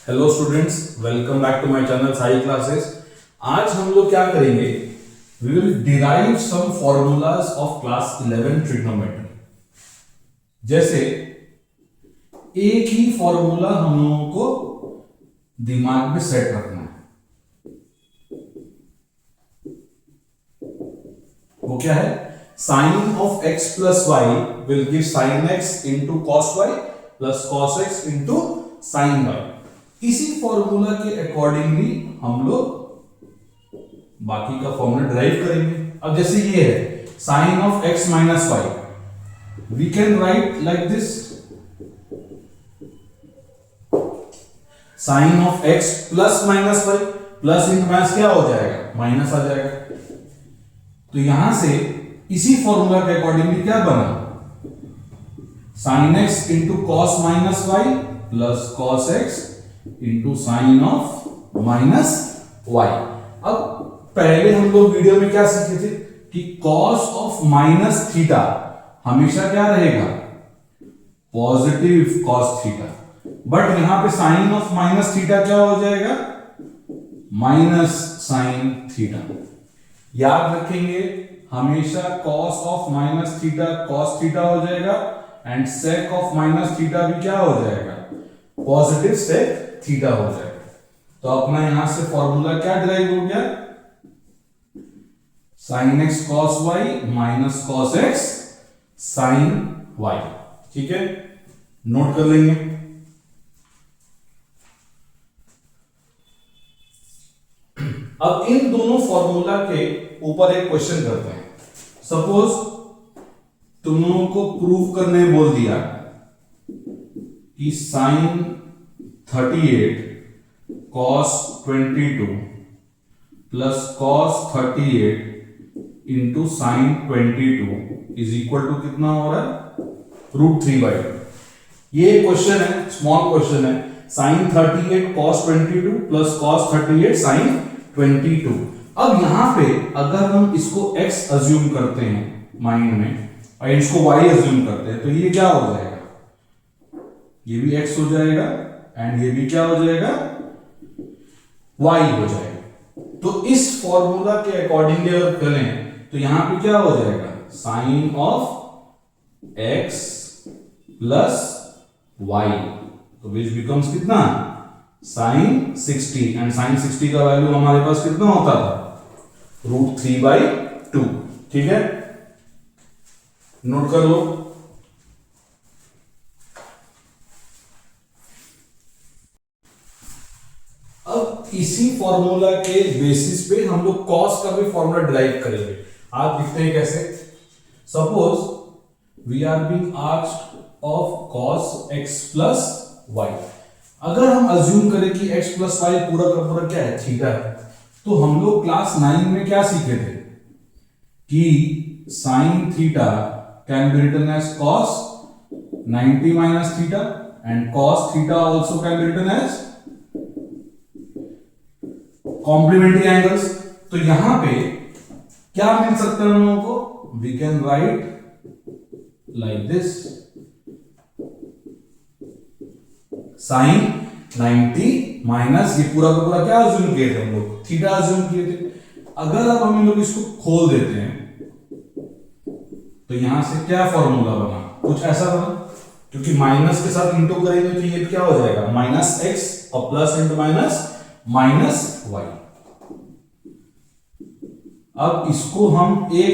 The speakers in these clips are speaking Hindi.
Hello students, welcome back to my channel Sai classes. आज हम लोग क्या करेंगे, we will derive some formulas of class 11 trigonometry. जैसे एक ही फॉर्मूला हम लोगों को दिमाग में सेट रखना है। वो क्या है? Sine of x plus Y will give sine x into cos Y plus cos X into sine Y. इसी फॉर्मूला के अकॉर्डिंगली हम लोग बाकी का फॉर्मूला ड्राइव करेंगे। अब जैसे ये है sine of x minus Y, we can write like this, sine of x plus minus Y, plus into minus क्या हो जाएगा, माइनस आ जाएगा। तो यहां से इसी फॉर्मूला के अकॉर्डिंगली क्या बना, sine x into cos minus Y plus cos X into sine of minus Y. अब पहले हम लोग वीडियो में क्या सीखे थे कि कॉस ऑफ माइनस थीटा हमेशा क्या रहेगा, पॉजिटिव कॉस थीटा, बट यहां पे साइन ऑफ माइनस थीटा क्या हो जाएगा, माइनस साइन थीटा। याद रखेंगे हमेशा cos of minus theta cos theta हो जाएगा and sake of minus theta भी क्या हो जाएगा, पॉजिटिव सेक थीटा हो जाएगा। तो अपना यहां से फॉर्मूला क्या डिराइव हो गया, sine X cos Y minus cos X sine Y. ठीक है, नोट कर लेंगे। अब इन दोनों फॉर्मूला के ऊपर एक क्वेश्चन करते हैं। सपोज तुम लोगों को प्रूव करने बोल दिया कि sine 38 cos 22 plus cos 38 into sine 22 is equal to कितना हो रहा है, √3/2। ये क्वेश्चन है, स्मॉल क्वेश्चन है। Sine 38 cos 22 plus cos 38 sine 22। अब यहां पे अगर हम इसको x अज्यूम करते हैं माइंड में और इसको y अज्यूम करते हैं तो ये क्या हो जाएगा, ये भी x हो जाएगा एंड ये भी क्या हो जाएगा, y हो जाएगा। तो इस फॉर्मूला के अकॉर्डिंगली अगर करें तो यहां पे क्या हो जाएगा, sine of x plus y, तो विच बिकम्स कितना, साइन 60 एंड साइन 60 का वैल्यू हमारे पास कितना होता था, √3/2। ठीक है, नोट कर लो। अब इसी फॉर्मूला के बेसिस पे हम लोग कॉस का भी फॉर्मूला डिराइव करेंगे। आप देखते हैं कैसे। Suppose we are being asked of cos x plus Y. अगर हम अज्यूम करें कि x प्लस वाई पूरा का पूरा क्या है, थीटा है, तो हम लोग क्लास 9 में क्या सीखे थे कि sine theta can be written as cos 90 minus theta and cos theta also can be written as complementary angles. तो यहां पे क्या मिल सकता है हम लोगों को, we can write like this, sine 90 minus ये पूरा का पूरा क्या अज्यूम किए थे हम लोग, थीटा अज्यूम किए थे। अगर अब हम लोग इसको खोल देते हैं तो यहां से क्या फॉर्मूला बना, कुछ ऐसा बना, क्योंकि माइनस के साथ इंटू करेंगे तो ये क्या हो जाएगा, माइनस एक्स और plus into minus minus Y. अब इसको हम एक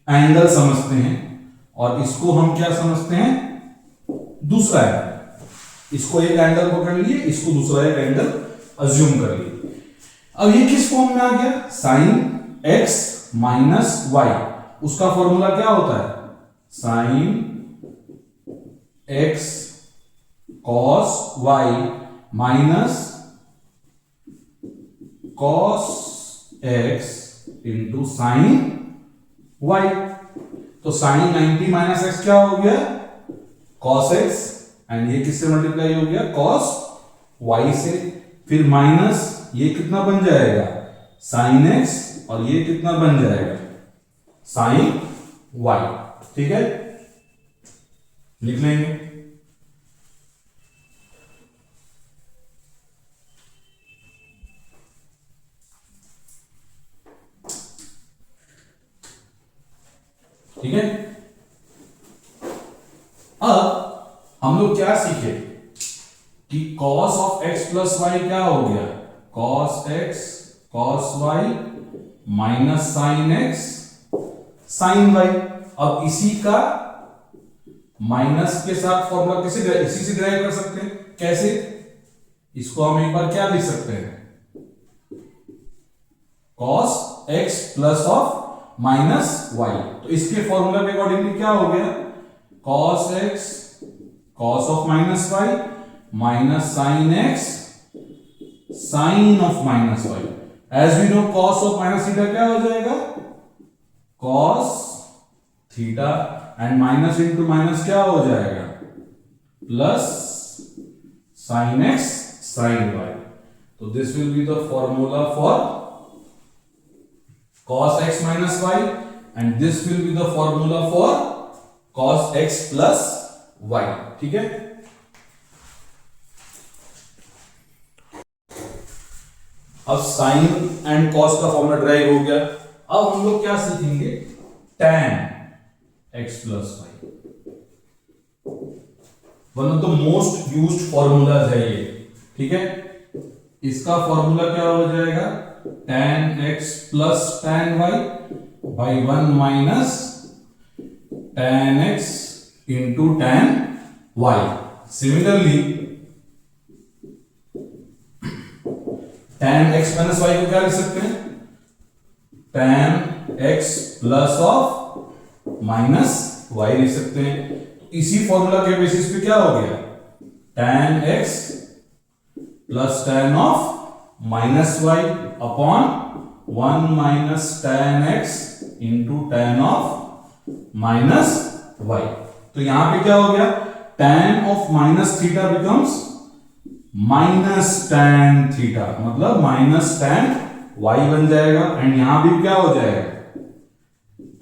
एंगल समझते हैं और इसको हम क्या समझते हैं, दूसरा एंगल। इसको एक एंगल पकड़ लिए, इसको दूसरा एक एंगल अज्यूम कर लिए। अब ये किस फॉर्म में आ गया, साइन x माइनस वाई। उसका फॉर्मूला क्या होता है, sine x cos Y minus cos x into sine Y. तो साइन 90 माइनस एक्स क्या हो गया, कॉस एक्स, एंड ये किससे मल्टीप्लाई हो गया, कॉस वाई से। फिर माइनस ये कितना बन जाएगा, साइन एक्स, और ये कितना बन जाएगा, साइन वाई। ठीक है, लिख लेंगे। ठीक है। अब हम लोग क्या सीखे कि cos of x plus Y क्या हो गया, cos x cos y minus sine x sine y। अब इसी का माइनस के साथ फॉर्मूला कैसे, इसी से डिराइव कर सकते हैं। कैसे, इसको हम एक बार क्या लिख सकते हैं, cos x plus of minus y। तो इसके फॉर्मूला के अकॉर्डिंगली क्या हो गया, cos x cos of minus y minus sine x साइन of minus y। As we know cos of minus theta क्या हो जाएगा, cos theta, and minus into minus क्या हो जाएगा, plus sine x sine y। तो this will be the formula for cos x minus y, and this will be the formula for cos x plus y। ठीक है। अब साइन एंड कॉस का फॉर्मूला ड्राइव हो गया। अब हम लोग क्या सीखेंगे, tan x plus y। One of the most used formulas है ये, ठीक है। इसका फॉर्मूला क्या हो जाएगा, tan x plus tan y by 1 minus tan x into tan y। Similarly tan x minus y को क्या लिख सकते हैं, tan x plus of minus y लिख सकते हैं। इसी फॉर्मूला के बेसिस पे क्या हो गया, tan x plus tan of minus y upon 1 minus tan x into tan of minus y। तो यहां पे क्या हो गया, tan of minus theta becomes minus tan theta, मतलब माइनस tan y बन जाएगा। एंड यहां भी क्या हो जाएगा,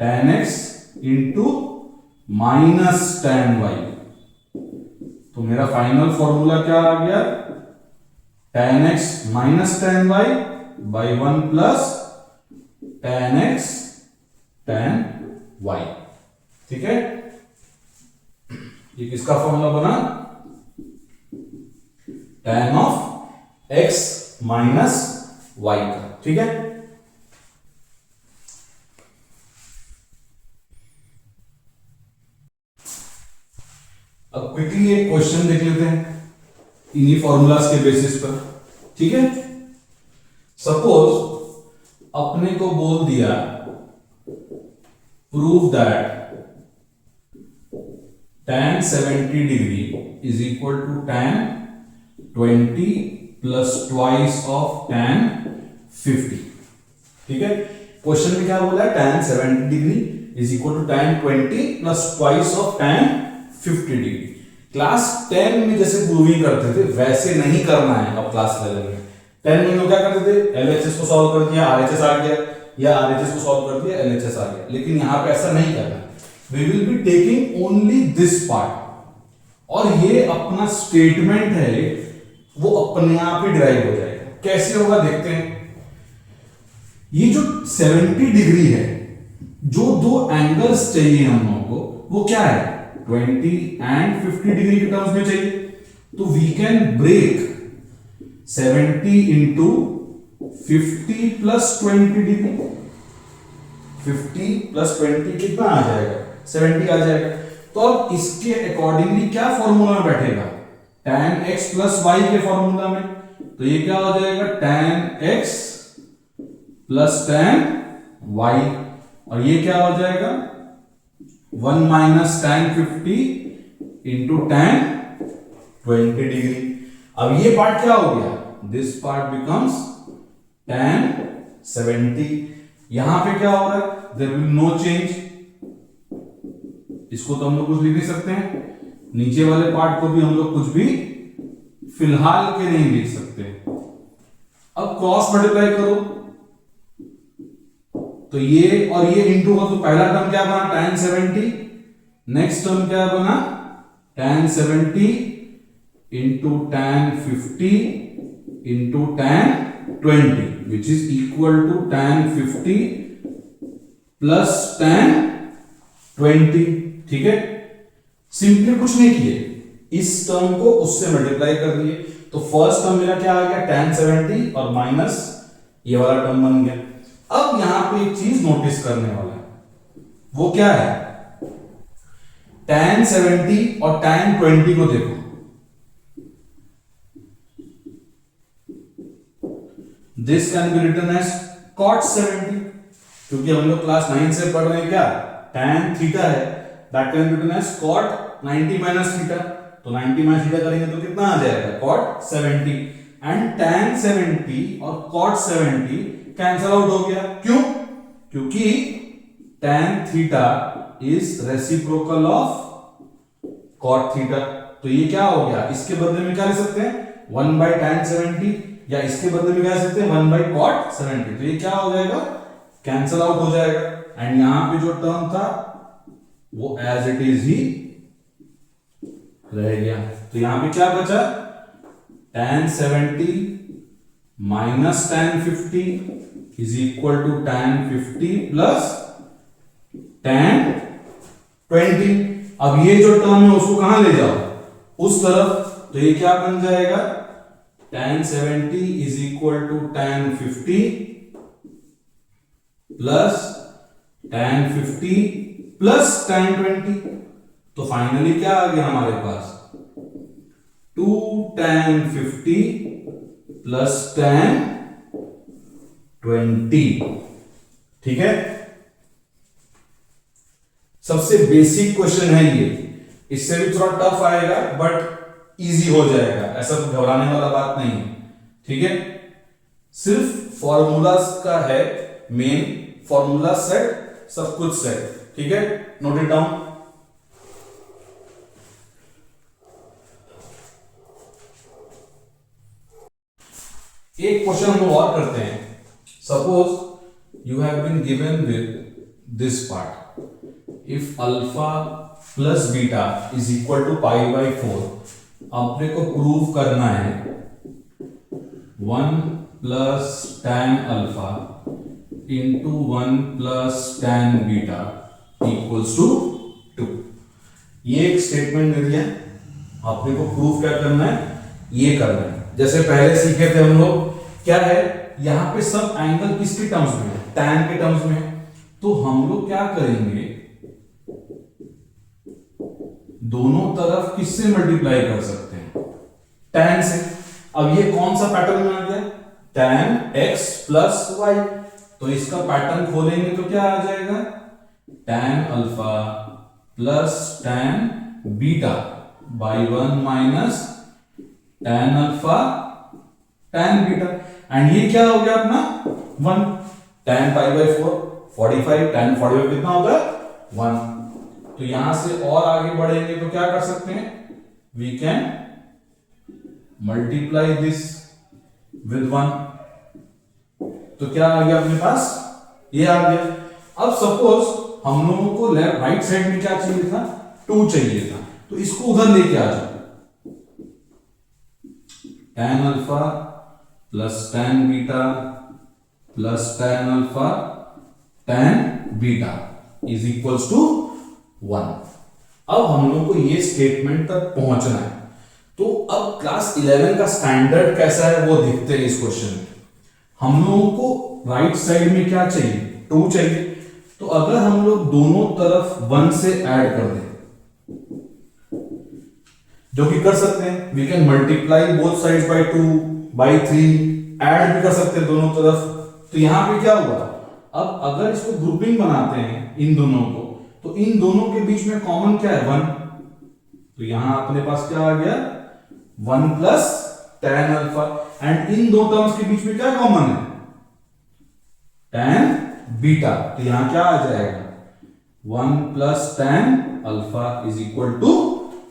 tan x into minus tan y। तो मेरा फाइनल फॉर्मूला क्या आ गया, tan x minus tan y by 1 plus tan x tan y। ठीक है, ये किसका फॉर्मूला बना, tan of x minus y का। ठीक है, अब क्विकली एक क्वेश्चन देख लेते हैं इन्हीं फॉर्मूलाज के बेसिस पर। ठीक है, सपोज अपने को बोल दिया prove that tan 70 degree is equal to tan 20 plus twice of tan 50। ठीक है, क्वेश्चन में क्या बोला है, tan 70 degree is equal to tan 20 plus twice of tan 50 degree. Class 10 में जैसे प्रूविंग करते थे वैसे नहीं करना है। अब क्लास 11 में 10 में लोग क्या करते थे, एलएचएस को सॉल्व कर दिया, आरएचएस आ गया, या आरएचएस को सॉल्व कर दिया, एलएचएस आ गया। लेकिन यहां पे ऐसा नहीं करना, we will be taking only this part, और ये अपना स्टेटमेंट है, वो अपने आप ही ड्राइव हो जाएगा। कैसे होगा देखते हैं। ये जो 70 डिग्री है, जो दो एंगल्स चाहिए हम लोगों को, वो क्या है, 20 एंड 50 डिग्री के टर्म्स में चाहिए। तो we can break 70 into 50 plus 20 degree. 50 plus 20 कितना आ जाएगा, 70 आ जाएगा। तो अब इसके अकॉर्डिंगली क्या फॉर्मूला में बैठेगा, tan x प्लस y के फॉर्मूला में। तो ये क्या हो जाएगा, tan x plus tan y, और ये क्या हो जाएगा, 1 minus tan 50 into tan 20 degree. अब ये पार्ट क्या हो गया, दिस पार्ट बिकम्स tan 70। यहां पे क्या हो रहा है, देयर विल नो चेंज। इसको तो हम लोग कुछ लिख नहीं सकते हैं, नीचे वाले पार्ट को भी हम लोग कुछ भी फिलहाल के नहीं लिख सकते। अब क्रॉस मल्टीप्लाई करो, तो ये और ये इंटू का, तो पहला टर्म क्या बना, tan 70, नेक्स्ट टर्म क्या बना, tan 70 into tan 50 into tan 20 which is equal to tan 50 plus tan 20, ठीक है। सिंपली कुछ नहीं किए, इस टर्म को उससे मल्टीप्लाई कर दिए, तो फर्स्ट टर्म मेरा क्या आ गया tan 70 और माइनस ये वाला टर्म बन गया। अब यहां पे एक चीज नोटिस करने वाला है, वो क्या है, tan 70 और tan 20 को देखो, this can be written as cot 70, क्योंकि हम लोग क्लास 9 से पढ़ रहे हैं क्या, tan थीटा है, that can be written as cot 90 minus theta, तो 90 माइनस थीटा करेंगे तो कितना आ जाएगा, cot 70, एंड tan 70 और cot 70 कैंसल आउट हो गया, क्यों, क्योंकि tan theta is reciprocal of cot theta, तो ये क्या हो गया, इसके बदले में क्या ले सकते हैं 1 by tan 70, या इसके बदले में क्या ले सकते हैं 1 by cot 70, तो ये क्या हो जाएगा, कैंसल आउट हो जाएगा, एंड यहां पे जो टर्म था वो एज इट इज ही रह गया, तो यहां पे क्या बचा, tan 70 minus tan 50 is equal to tan 50 plus tan 20। अब ये जो टर्म है उसको कहां ले जाओ, उस तरफ, तो ये क्या बन जाएगा, tan 70 is equal to tan 50 plus tan 50 plus tan 20, तो फाइनली क्या आ गया हमारे पास, 2 tan 50 प्लस tan 20, ठीक है। सबसे बेसिक क्वेश्चन है ये, इससे भी थोड़ा टफ आएगा बट इजी हो जाएगा, ऐसा घबराने वाला बात नहीं है, ठीक है। सिर्फ फॉर्मूलाज का है मेन, फॉर्मूला सेट, सब कुछ सेट, ठीक है, नोट इट डाउन। एक क्वेश्चन हम और करते हैं, suppose you have been given with this part, if alpha plus beta is equal to pi by 4, अपने को प्रूव करना है 1 plus tan alpha into 1 plus tan beta equals to 2। ये एक स्टेटमेंट दे दिया, अपने को प्रूव क्या करना है, ये करना है। जैसे पहले सीखे थे हम लोग, क्या है, यहां पे सब एंगल किसके टर्म्स में है, tan के टर्म्स में है, तो हम लोग क्या करेंगे, दोनों तरफ किससे मल्टीप्लाई कर सकते हैं, tan से। अब ये कौन सा पैटर्न में आ गया, tan x प्लस y, तो इसका पैटर्न खोलेंगे तो क्या आ जाएगा, tan alpha plus tan beta by 1 minus tan alpha tan beta, and ये क्या हो गया अपना 1, tan पाई बाई 4 45, tan 45 कितना होगा 1, तो यहां से और आगे बढ़ेंगे तो क्या कर सकते हैं, we can multiply this with 1, तो क्या आ गया अपने पास, ये आ गया। अब सपोज हम लोगों को लेफ्ट राइट साइड में क्या चाहिए था, 2 चाहिए था, तो इसको उधर लेके आ जाओ, tan alpha plus tan beta plus tan alpha tan beta is equals to 1। अब हम लोग को ये स्टेटमेंट तक पहुंचना है, तो अब क्लास 11 का स्टैंडर्ड कैसा है वो देखते हैं इस क्वेश्चन में। हम लोगों को राइट साइड में क्या चाहिए, 2 चाहिए, तो अगर हम लोग दोनों तरफ 1 से ऐड कर दें, जो कि कर सकते हैं, we can multiply both sides by 2 by 3, add भी कर सकते हैं दोनों तरफ, तो यहां पे क्या हुआ, अब अगर इसको ग्रुपिंग बनाते हैं इन दोनों को, तो इन दोनों के बीच में कॉमन क्या है 1, तो यहां अपने पास क्या आ गया 1 plus tan alpha, and in दो टर्म्स के बीच में क्या कॉमन है tan बीटा, तो यहां क्या आ जाएगा 1 plus tan alpha is equal to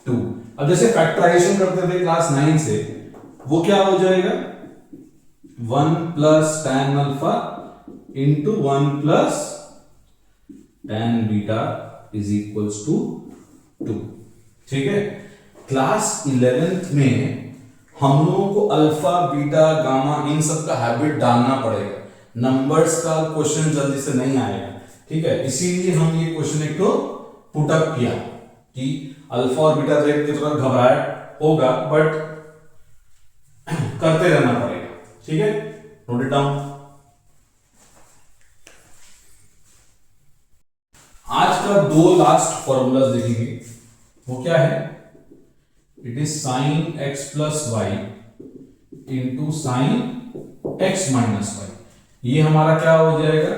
2। अब जैसे फैक्टराइजेशन करते थे क्लास 9 से, वो क्या हो जाएगा 1 plus tan alpha into 1 plus tan beta is equals to 2, ठीक है। क्लास 11th में हम लोगों को अल्फा बीटा गामा इन सब का हैबिट डालना पड़ेगा, नंबर्स का क्वेश्चन जल्दी से नहीं आएगा, ठीक है, इसीलिए हम ये क्वेश्चन एक तो पुटअप किया कि अल्फा और बीटा जेड की थोड़ा घबराहट होगा, बट करते रहना पड़ेगा। ठीक है, नोट इट डाउन। आज का दो लास्ट फॉर्मूलाज देखेंगे, वो क्या है? It is sine x plus y into sine x minus y. ये हमारा क्या हो जाएगा?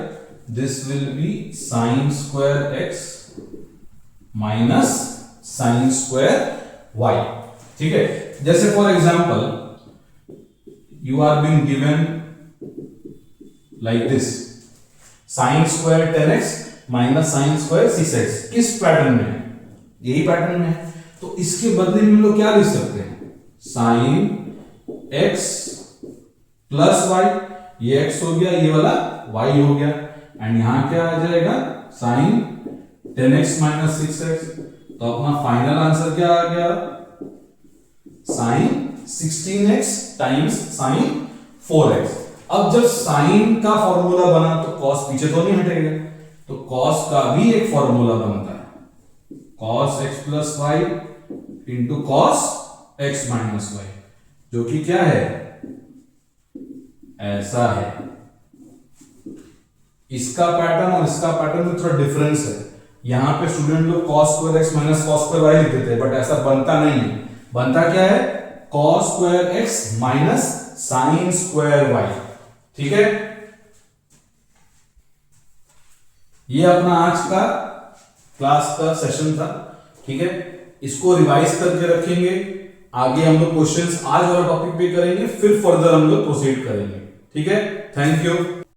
This will be sine square x minus sine square y. ठीक है, जैसे for example you are been given like this, sine square 10x minus sine square 6x। किस पैटर्न में है? यही पैटर्न में है। तो इसके बदले में हम लोग क्या लिख सकते हैं? साइन x प्लस वाई, ये x हो गया, ये वाला y हो गया, एंड यहां क्या आ जाएगा? Sine 10x minus 6x। तो अपना फाइनल आंसर क्या आ गया? Sine 16x times sine 4x। अब जब साइन का फॉर्मूला बना तो कॉस पीछे तो नहीं हटेगा, तो कॉस का भी एक फॉर्मूला बनता है, cos x plus y into cos x minus y, जो कि क्या है? ऐसा है। इसका पैटर्न और इसका पैटर्न में थोड़ा डिफरेंस है। यहां पे स्टूडेंट लोग cos square x minus cos square y लिखते थे, बट ऐसा बनता नहीं है। बनता क्या है? cos square x minus sine square y. ठीक है, ये अपना आज का क्लास का सेशन था। ठीक है, इसको रिवाइज करके रखेंगे। आगे हम लोग क्वेश्चंस आज वाला टॉपिक पे करेंगे, फिर फर्दर हम लोग प्रोसीड करेंगे। ठीक है, थैंक यू।